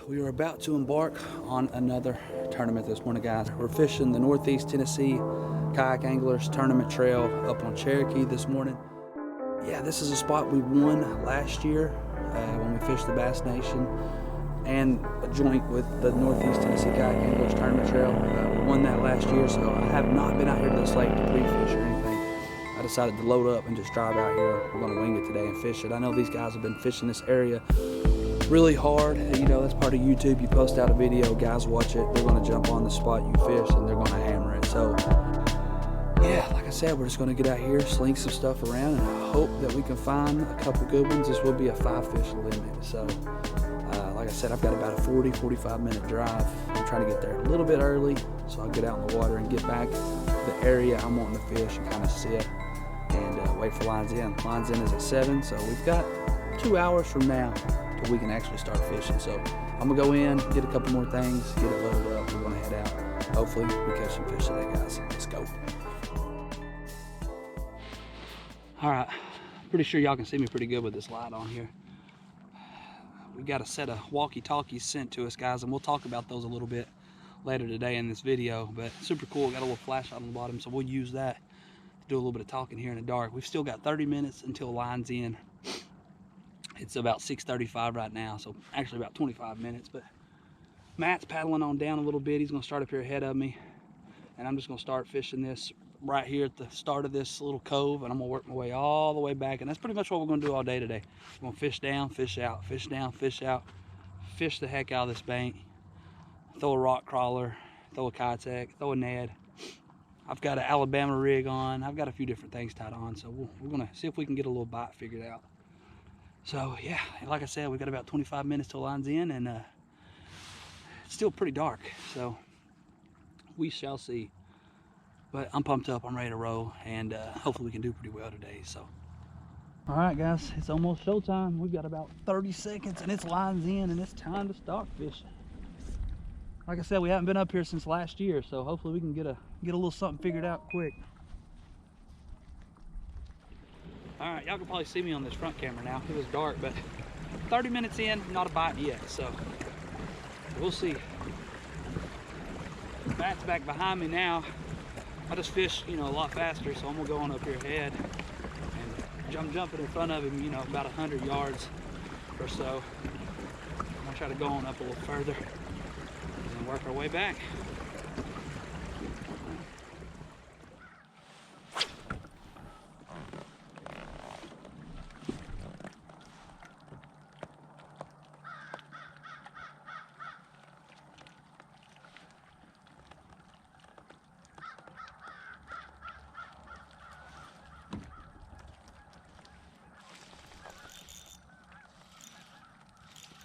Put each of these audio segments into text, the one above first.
we are about to embark on another tournament this morning, guys. We're fishing the Northeast Tennessee Kayak Anglers Tournament Trail up on Cherokee this morning. Yeah, this is a spot we won last year when we fished the Bass Nation and a joint with the Northeast Tennessee Kayak Anglers Tournament Trail. We won that last year, so I have not been out here to this lake to pre-fish or anything. I decided to load up and just drive out here. We're going to wing it today and fish it. I know these guys have been fishing this area really hard. You know, that's part of YouTube. You post out a video, guys watch it, they're going to jump on the spot you fish and they're going to hammer it. So yeah, like I said, we're just going to get out here, sling some stuff around, and I hope that we can find a couple good ones. This will be a 5-fish limit. So like I said, I've got about a 40-45 minute drive. I'm trying to get there a little bit early so I'll get out in the water and get back to the area I'm wanting to fish and kind of sit and wait for lines in. Lines in is at 7, so we've got 2 hours from now till we can actually start fishing. So I'm gonna go in, get a couple more things, get it loaded up. We're gonna head out. Hopefully we catch some fish today, guys. Let's go. All right, pretty sure y'all can see me pretty good with this light on here. We got a set of walkie-talkies sent to us, guys, and we'll talk about those a little bit later today in this video. But super cool, got a little flashlight on the bottom, so we'll use that to do a little bit of talking here in the dark. We've still got 30 minutes until lines in. It's about 6:35 right now, so actually about 25 minutes. But Matt's paddling on down a little bit. He's gonna start up here ahead of me, and I'm just gonna start fishing this right here at the start of this little cove, and I'm gonna work my way all the way back, and that's pretty much what we're gonna do all day today. We're gonna fish down, fish out, fish down, fish out, fish the heck out of this bank, throw a rock crawler, throw a Kitech, throw a Ned. I've got an Alabama rig on. I've got a few different things tied on, so we're gonna see if we can get a little bite figured out. So yeah, like I said, we've got about 25 minutes till lines in, and it's still pretty dark, so we shall see. But I'm pumped up, I'm ready to roll, and hopefully we can do pretty well today. So all right, guys, it's almost showtime. We've got about 30 seconds and it's lines in, and it's time to start fishing. Like I said, we haven't been up here since last year, so hopefully we can get a little something figured out quick. All right, y'all can probably see me on this front camera now. It was dark, but 30 minutes in, not a bite yet, so we'll see. Matt's back behind me now. I just fish, you know, a lot faster, so I'm gonna go on up here ahead, and I'm jumping in front of him, you know, about 100 yards or so. I'm gonna try to go on up a little further and work our way back.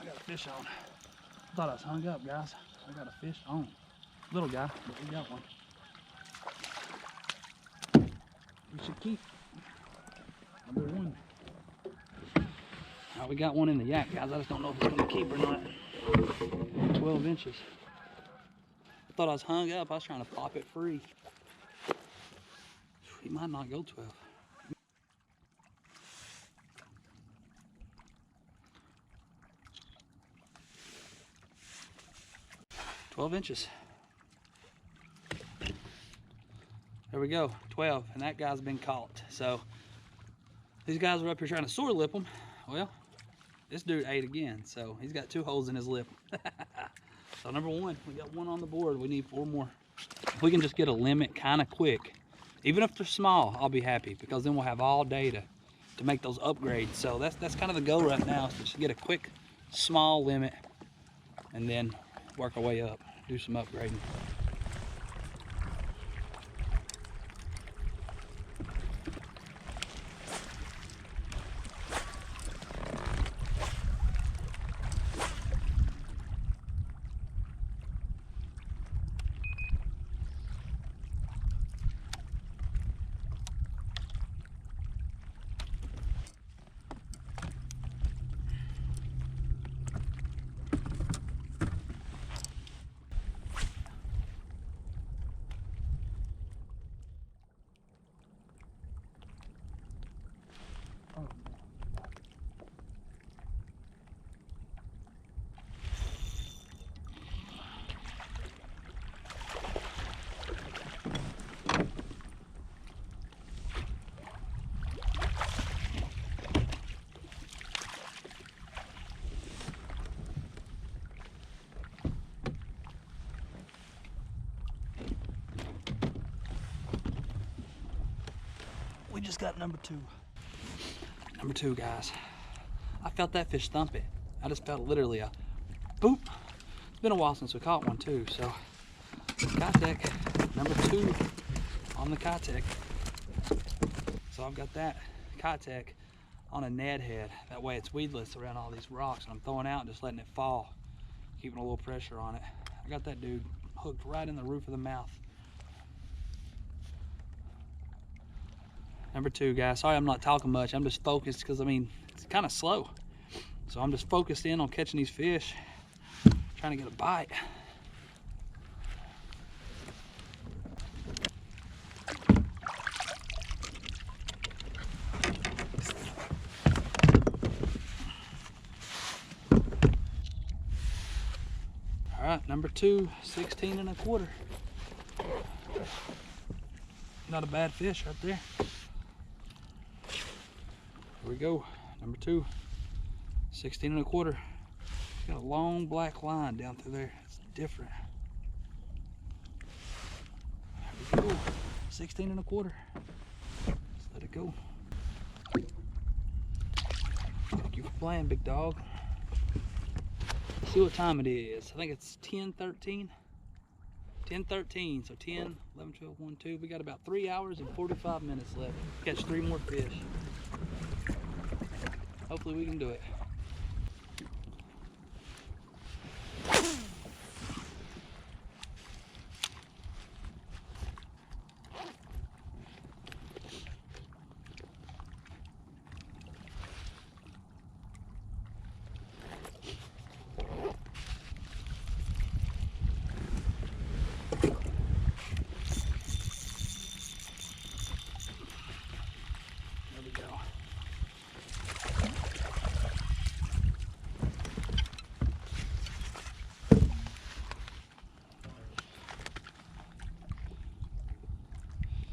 I got a fish on. I thought I was hung up, guys. I got a fish on. Little guy, but we got one. We should keep. Number one. All right, we got one in the yak, guys. I just don't know if it's gonna keep or not. 12 inches. I thought I was hung up. I was trying to pop it free. He might not go 12. 12 inches. There we go, 12, and that guy's been caught. So these guys are up here trying to sore lip them. Well, this dude ate again, so he's got 2 holes in his lip. So number 1, we got 1 on the board. We need 4 more. If we can just get a limit kind of quick, even if they're small, I'll be happy, because then we'll have all day to make those upgrades. So that's kind of the goal right now, is to just get a quick small limit and then work our way up, do some upgrading. just got number two. Number two, guys. I felt that fish thump it. I just felt literally a boop. It's been a while since we caught one too, so Kayak, number two on the Kayak. So I've got that Kayak on a Ned head. That way it's weedless around all these rocks, and I'm throwing out and just letting it fall, keeping a little pressure on it. I got that dude hooked right in the roof of the mouth. Number two, guys. Sorry I'm not talking much. I'm just focused because, I mean, it's kind of slow. So I'm just focused in on catching these fish, trying to get a bite. All right, number two, 16 1/4. Not a bad fish right there. Here we go, number two, 16 1/4. It's got a long black line down through there. It's different. There we go, 16 1/4. Let's let it go. Thank you for playing, big dog. Let's see what time it is. I think it's 10:13. 10:13, so 10, 11, 12, 1, 2. We got about 3 hours and 45 minutes left. Catch 3 more fish. Hopefully we can do it.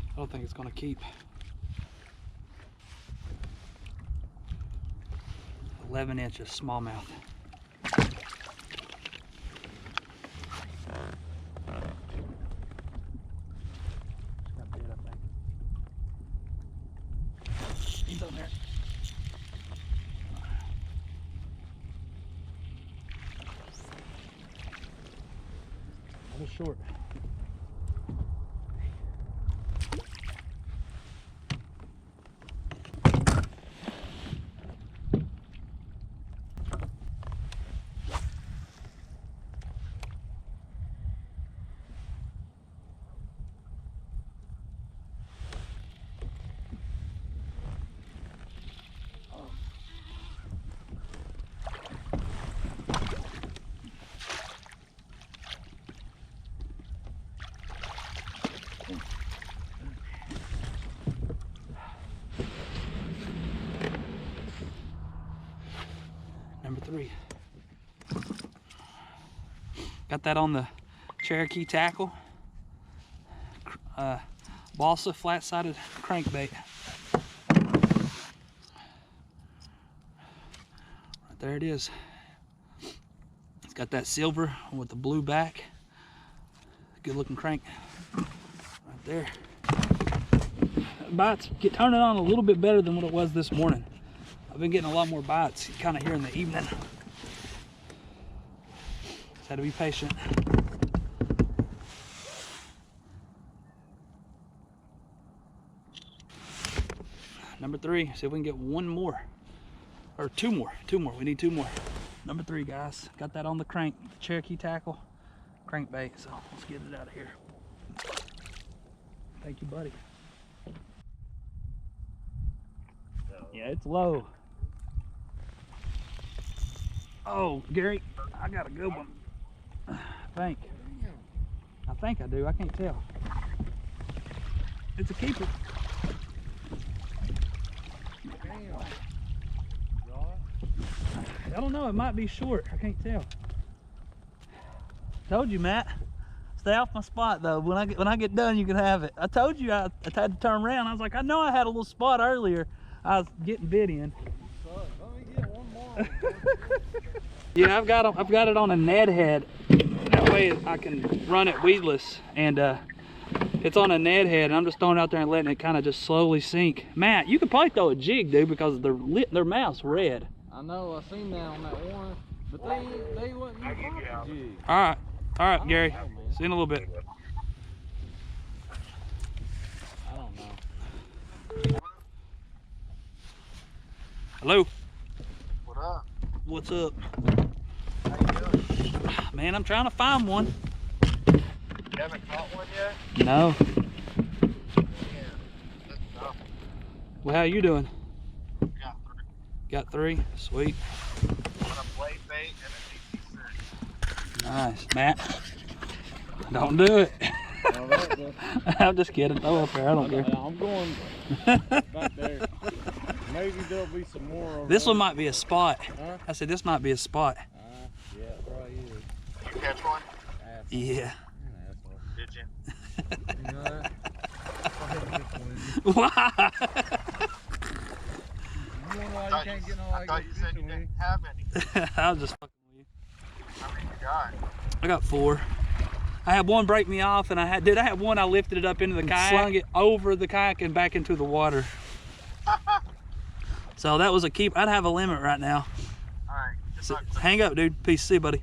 I don't think it's going to keep. 11 inches smallmouth. Got bit, I think. He's on there. A little short. Number three. Got that on the Cherokee tackle. Balsa flat-sided crankbait. Right there it is. It's got that silver with the blue back. Good looking crank. Right there. Bites turning on a little bit better than what it was this morning. I've been getting a lot more bites kind of here in the evening. Just had to be patient. Number three, see if we can get one more. Or two more. We need 2 more. Number three, guys. Got that on the crank, the Cherokee tackle crankbait. So let's get it out of here. Thank you, buddy. Yeah, it's low. Oh, Gary, I got a good one. I think I do. I can't tell. It's a keeper. I don't know. It might be short. I can't tell. Told you, Matt. Stay off my spot, though. When I get done, you can have it. I told you I had to turn around. I was like, I know I had a little spot earlier. I was getting bit in. Let me get one more. Yeah, I've got it on a Ned head. That way I can run it weedless and It's on a Ned head, and I'm just throwing it out there and letting it kind of just slowly sink. Matt, you could probably throw a jig, dude, because their mouth's red. I know, I seen that on that one, but they wouldn't pop the jig. All right, Gary. know, man. See you in a little bit. I don't know. Hello. What up? What's up? How you doing? Man, I'm trying to find one. You haven't caught one yet? No. Yeah, that's tough. Well, how you doing? Got three. Got 3? Sweet. On a blade bait and a DT6. Nice. Matt, don't do it. Oh, that's I'm just kidding. Throw up there. I don't care. I'm going back there. Maybe there'll be some more over This there. one might be a spot. Huh? I said this might be a spot. Yeah, it probably is. You catch one? Yeah. Did you? You know that? Why? You wonder why you can't get no I thought you said you didn't have any. I was just fucking with you. How many you got? I got 4. I had one break me off, and I had one I lifted it up into the kayak, slung it over the kayak and back into the water. So that was a keep. I'd have a limit right now. All right. So, hang up, dude. Peace. See you, buddy.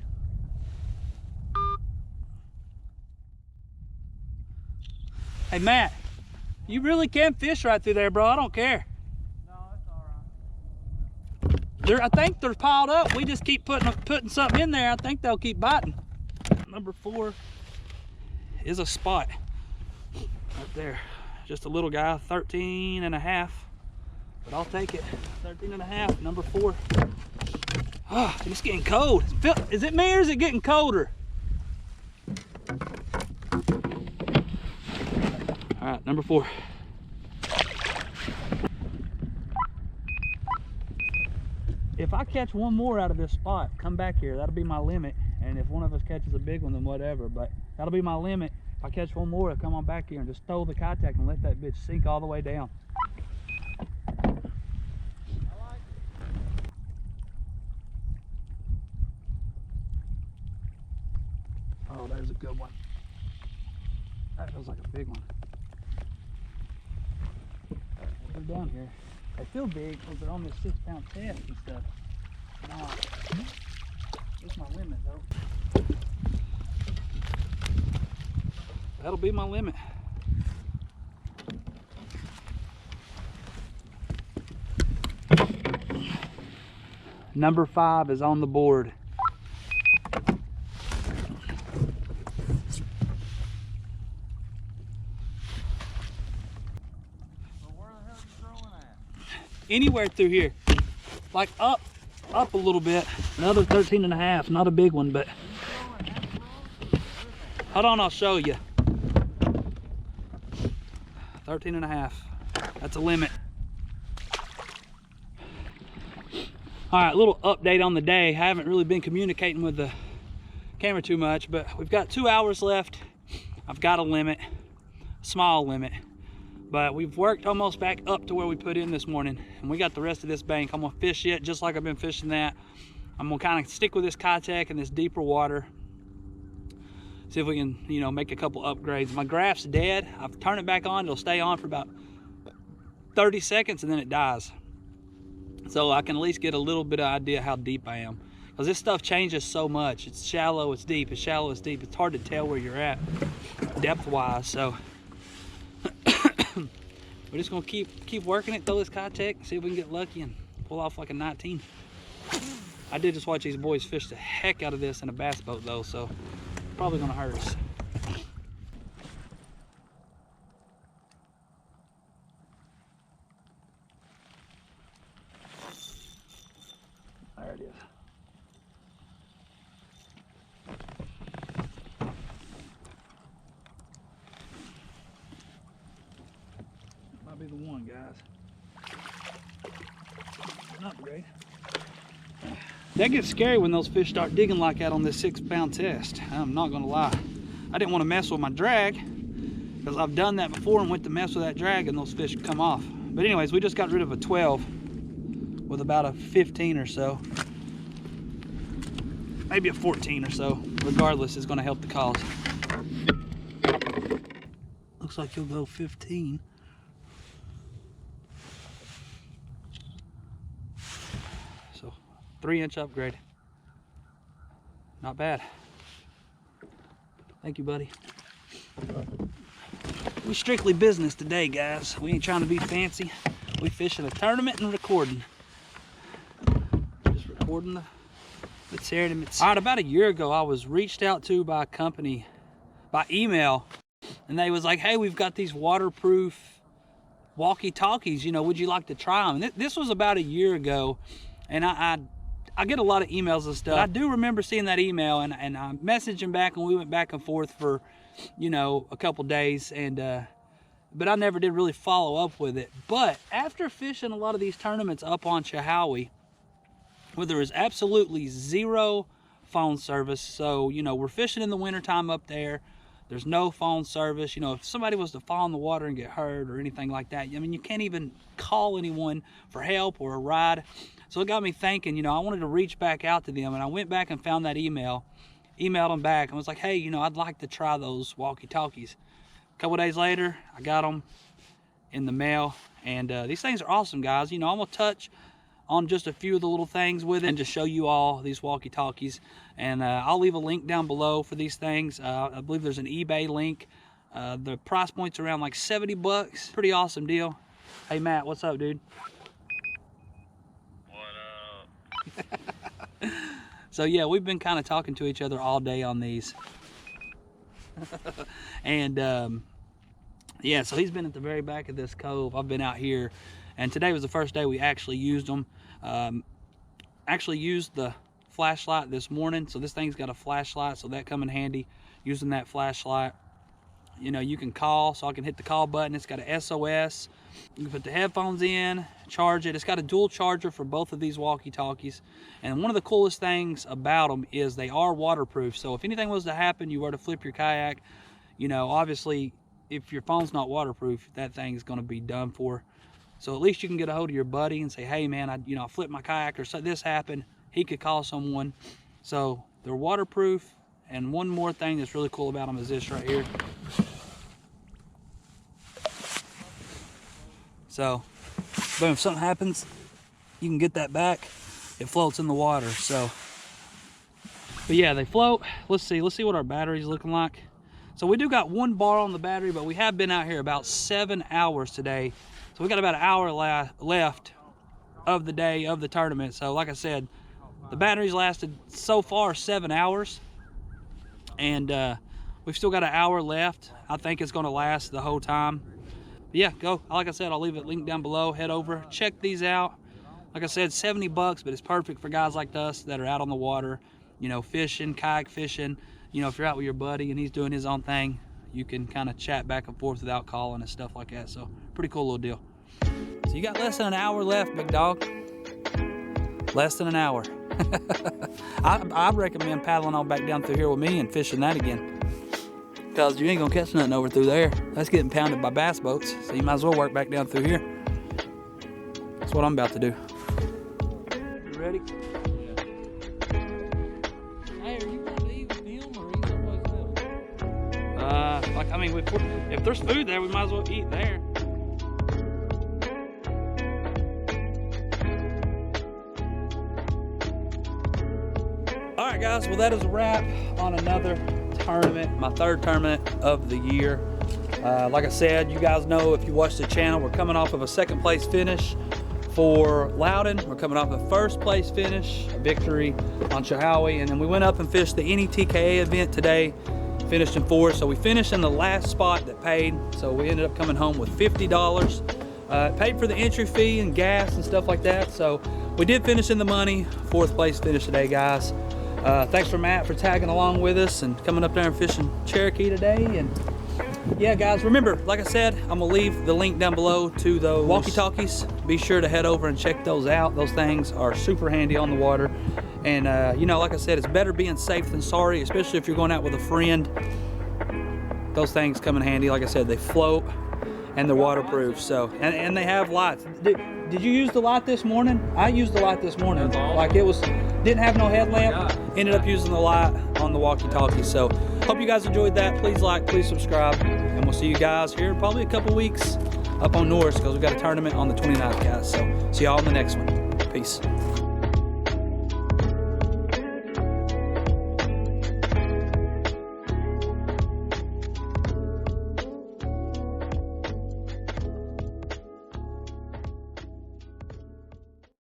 Hey, Matt, you really can fish right through there, bro. I don't care. No, it's all right. I think they're piled up. We just keep putting something in there. I think they'll keep biting. Number 4 is a spot right there. Just a little guy, 13 and a half. But I'll take it. 13 and a half, number 4. Oh, it's getting cold. Is it me or is it getting colder? All right, number 4. If I catch one more out of this spot, come back here. That'll be my limit. And if one of us catches a big one, then whatever. But that'll be my limit. If I catch one more, I'll come on back here and just throw the kayak and let that bitch sink all the way down. Oh, there's a good one. That feels like a big one. They're down here. They feel big because they're on this 6-pound test and stuff. Nah, that's my limit though. That'll be my limit. Number 5 is on the board. Anywhere through here, like up a little bit. Another 13 and a half, not a big one, but hold on, I'll show you. 13 and a half, that's a limit. All right, little update on the day. I haven't really been communicating with the camera too much, but we've got 2 hours left. I've got a limit, a small limit. But we've worked almost back up to where we put in this morning, and we got the rest of this bank. I'm gonna fish it just like I've been fishing that. I'm gonna kind of stick with this kayak in this deeper water. See if we can, you know, make a couple upgrades. My graph's dead. I've turned it back on. It'll stay on for about 30 seconds and then it dies. So I can at least get a little bit of idea how deep I am. Because this stuff changes so much. It's shallow, it's deep, it's shallow, it's deep. It's hard to tell where you're at depth-wise. So we're just gonna keep working it, throw this kayak, see if we can get lucky and pull off like a 19. I did just watch these boys fish the heck out of this in a bass boat though, so probably gonna hurt us. There it is. Might be the one, guys. Not great. That gets scary when those fish start digging like that on this 6-pound test. I'm not gonna lie. I didn't want to mess with my drag because I've done that before and went to mess with that drag and those fish come off. But anyways, we just got rid of a 12 with about a 15 or so. Maybe a 14 or so. Regardless, is gonna help the cause. looks like you'll go 15. So 3-inch upgrade. Not bad. Thank you, buddy. We strictly business today, guys. We ain't trying to be fancy. We fishing a tournament and recording. Just recording the tournaments. All right, about a year ago, I was reached out to by a company by email, and they was like, hey, we've got these waterproof walkie-talkies, you know, would you like to try them? And this was about a year ago, and I get a lot of emails and stuff. I do remember seeing that email, and I messaged him back, and we went back and forth for, you know, a couple days, and but I never did really follow up with it. But after fishing a lot of these tournaments up on Chihowie, where there is absolutely zero phone service, so, you know, we're fishing in the wintertime up there, there's no phone service. You know, if somebody was to fall in the water and get hurt or anything like that, I mean, you can't even call anyone for help or a ride. So it got me thinking, you know, I wanted to reach back out to them, and I went back and found that emailed them back and was like, hey, you know, I'd like to try those walkie-talkies. A couple days later, I got them in the mail, and these things are awesome, guys. You know, I'm gonna touch on just a few of the little things with it and just show you all these walkie-talkies, and I'll leave a link down below for these things. I believe there's an eBay link. The price point's around like 70 bucks. Pretty awesome deal. Hey Matt, what's up, dude? What up? So yeah, we've been kind of talking to each other all day on these. And yeah, so he's been at the very back of this cove. I've been out here, and today was the first day we actually used them. Actually used the flashlight this morning, so this thing's got a flashlight, so that come in handy. Using that flashlight, you know, you can call, so I can hit the call button. It's got a SOS. You can put the headphones in, charge it. It's got a dual charger for both of these walkie-talkies. And one of the coolest things about them is they are waterproof. So if anything was to happen, you were to flip your kayak, you know, obviously if your phone's not waterproof, that thing's going to be done for. So at least you can get a hold of your buddy and say, hey man, I flipped my kayak, or so this happened. He could call someone. So they're waterproof. And one more thing that's really cool about them is this right here. So, boom, if something happens, you can get that back. It floats in the water, so. But yeah, they float. Let's see what our battery's looking like. So we do got one bar on the battery, but we have been out here about 7 hours today. So we got about an hour left of the day of the tournament. So like I said, the battery's lasted so far 7 hours. And we've still got an hour left. I think it's gonna last the whole time. But yeah, go. Like I said, I'll leave it linked down below. Head over, check these out. Like I said, 70 bucks, but it's perfect for guys like us that are out on the water, you know, fishing, kayak fishing. You know, if you're out with your buddy and he's doing his own thing, you can kind of chat back and forth without calling and stuff like that. So pretty cool little deal. So you got less than an hour left, big dog. Less than an hour. I recommend paddling on back down through here with me and fishing that again. Because you ain't gonna catch nothing over through there. That's getting pounded by bass boats. So you might as well work back down through here. That's what I'm about to do. You ready? Yeah. Hey, are you gonna leave him or eat someplace else? Like, I mean, if there's food there, we might as well eat there. All right, guys, well, that is a wrap on another tournament, my third tournament of the year. Like I said, you guys know if you watch the channel, we're coming off of a second place finish for Loudon. We're coming off a first place finish, a victory on Chihowie, and then we went up and fished the NETKA event today, finished in fourth. So we finished in the last spot that paid, so we ended up coming home with $50. Paid for the entry fee and gas and stuff like that, so we did finish in the money. Fourth place finish today, guys. Thanks for Matt for tagging along with us and coming up there and fishing Cherokee today. And yeah, guys, remember, like I said, I'm gonna leave the link down below to those walkie-talkies. Be sure to head over and check those out. Those things are super handy on the water. And you know, like I said, it's better being safe than sorry, especially if you're going out with a friend. Those things come in handy. Like I said, they float and they're waterproof. So, and they have lights. Did you use the light this morning? I used the light this morning. Like it was, didn't have no headlamp. Ended up using the light on the walkie-talkie. So hope you guys enjoyed that. Please like, please subscribe, and we'll see you guys here in probably a couple weeks up on Norris because we've got a tournament on the 29th, guys. So see y'all in the next one. Peace.